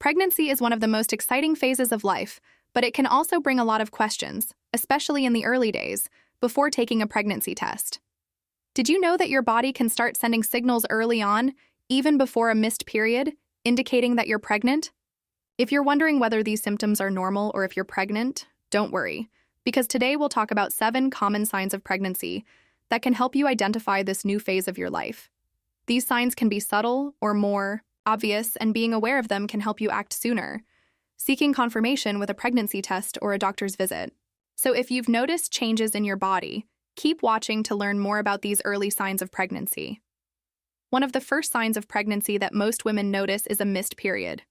Pregnancy is one of the most exciting phases of life, but it can also bring a lot of questions, especially in the early days, before taking a pregnancy test. Did you know that your body can start sending signals early on, even before a missed period, indicating that you're pregnant? If you're wondering whether these symptoms are normal or if you're pregnant, don't worry, because today we'll talk about 7 common signs of pregnancy that can help you identify this new phase of your life. These signs can be subtle or more obvious, and being aware of them can help you act sooner, seeking confirmation with a pregnancy test or a doctor's visit. So if you've noticed changes in your body, keep watching to learn more about these early signs of pregnancy. One of the first signs of pregnancy that most women notice is a missed period.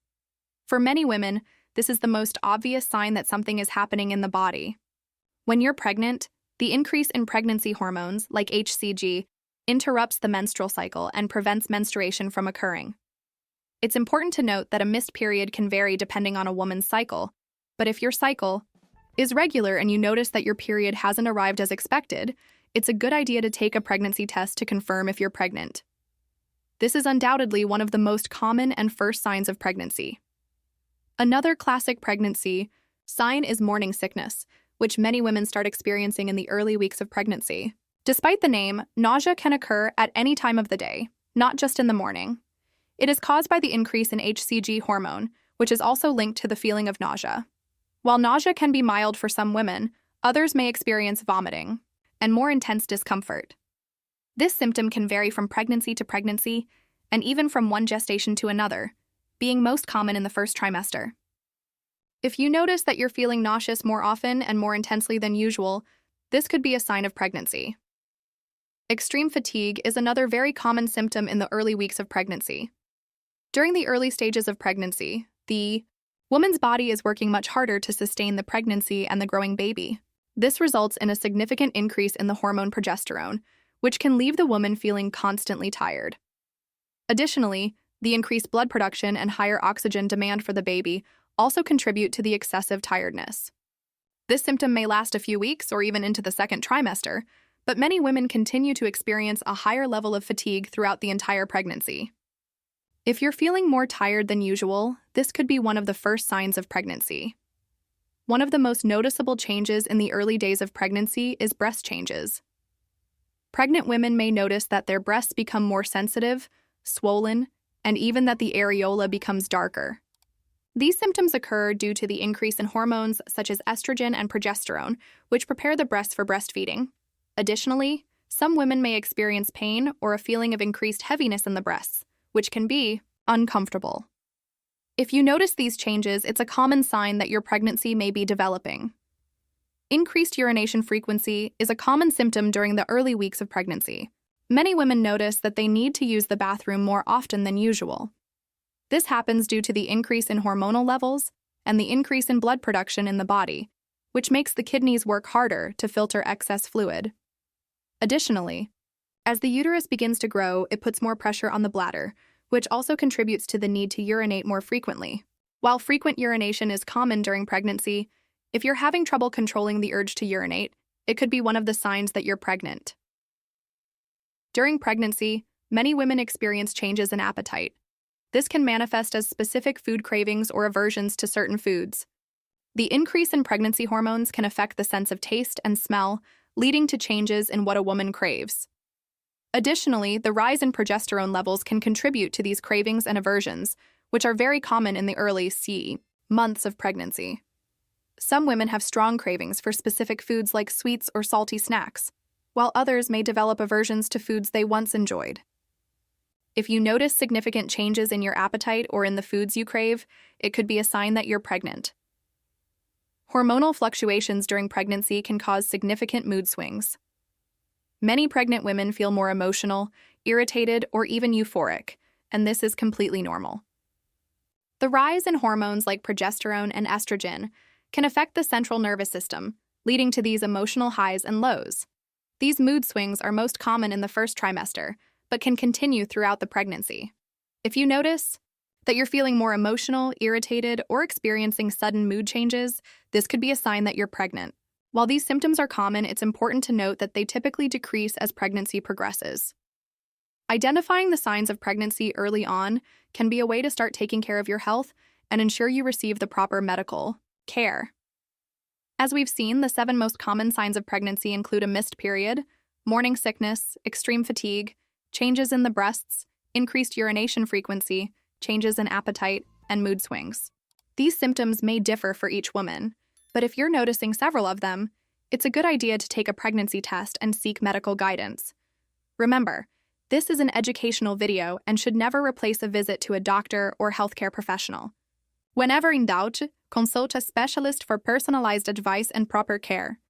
For many women, this is the most obvious sign that something is happening in the body. When you're pregnant, the increase in pregnancy hormones, like HCG, interrupts the menstrual cycle and prevents menstruation from occurring. It's important to note that a missed period can vary depending on a woman's cycle, but if your cycle is regular and you notice that your period hasn't arrived as expected, it's a good idea to take a pregnancy test to confirm if you're pregnant. This is undoubtedly one of the most common and first signs of pregnancy. Another classic pregnancy sign is morning sickness, which many women start experiencing in the early weeks of pregnancy. Despite the name, nausea can occur at any time of the day, not just in the morning. It is caused by the increase in HCG hormone, which is also linked to the feeling of nausea. While nausea can be mild for some women, others may experience vomiting and more intense discomfort. This symptom can vary from pregnancy to pregnancy and even from one gestation to another, being most common in the first trimester. If you notice that you're feeling nauseous more often and more intensely than usual, this could be a sign of pregnancy. Extreme fatigue is another very common symptom in the early weeks of pregnancy. During the early stages of pregnancy, the woman's body is working much harder to sustain the pregnancy and the growing baby. This results in a significant increase in the hormone progesterone, which can leave the woman feeling constantly tired. Additionally, the increased blood production and higher oxygen demand for the baby also contribute to the excessive tiredness. This symptom may last a few weeks or even into the second trimester, but many women continue to experience a higher level of fatigue throughout the entire pregnancy. If you're feeling more tired than usual, this could be one of the first signs of pregnancy. One of the most noticeable changes in the early days of pregnancy is breast changes. Pregnant women may notice that their breasts become more sensitive, swollen, and even that the areola becomes darker. These symptoms occur due to the increase in hormones such as estrogen and progesterone, which prepare the breasts for breastfeeding. Additionally, some women may experience pain or a feeling of increased heaviness in the breasts, which can be uncomfortable. If you notice these changes, it's a common sign that your pregnancy may be developing. Increased urination frequency is a common symptom during the early weeks of pregnancy. Many women notice that they need to use the bathroom more often than usual. This happens due to the increase in hormonal levels and the increase in blood production in the body, which makes the kidneys work harder to filter excess fluid. Additionally, as the uterus begins to grow, it puts more pressure on the bladder, which also contributes to the need to urinate more frequently. While frequent urination is common during pregnancy, if you're having trouble controlling the urge to urinate, it could be one of the signs that you're pregnant. During pregnancy, many women experience changes in appetite. This can manifest as specific food cravings or aversions to certain foods. The increase in pregnancy hormones can affect the sense of taste and smell, leading to changes in what a woman craves. Additionally, the rise in progesterone levels can contribute to these cravings and aversions, which are very common in the early months of pregnancy. Some women have strong cravings for specific foods like sweets or salty snacks, while others may develop aversions to foods they once enjoyed. If you notice significant changes in your appetite or in the foods you crave, it could be a sign that you're pregnant. Hormonal fluctuations during pregnancy can cause significant mood swings. Many pregnant women feel more emotional, irritated, or even euphoric, and this is completely normal. The rise in hormones like progesterone and estrogen can affect the central nervous system, leading to these emotional highs and lows. These mood swings are most common in the first trimester, but can continue throughout the pregnancy. If you notice that you're feeling more emotional, irritated, or experiencing sudden mood changes, this could be a sign that you're pregnant. While these symptoms are common, it's important to note that they typically decrease as pregnancy progresses. Identifying the signs of pregnancy early on can be a way to start taking care of your health and ensure you receive the proper medical care. As we've seen, the 7 most common signs of pregnancy include a missed period, morning sickness, extreme fatigue, changes in the breasts, increased urination frequency, changes in appetite, and mood swings. These symptoms may differ for each woman, but if you're noticing several of them, it's a good idea to take a pregnancy test and seek medical guidance. Remember, this is an educational video and should never replace a visit to a doctor or healthcare professional. Whenever in doubt, consult a specialist for personalized advice and proper care.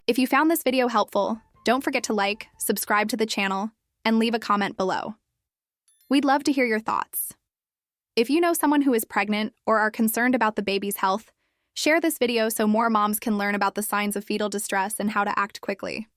If you found this video helpful, don't forget to like, subscribe to the channel, and leave a comment below. We'd love to hear your thoughts. If you know someone who is pregnant or are concerned about the baby's health, share this video so more moms can learn about the signs of fetal distress and how to act quickly.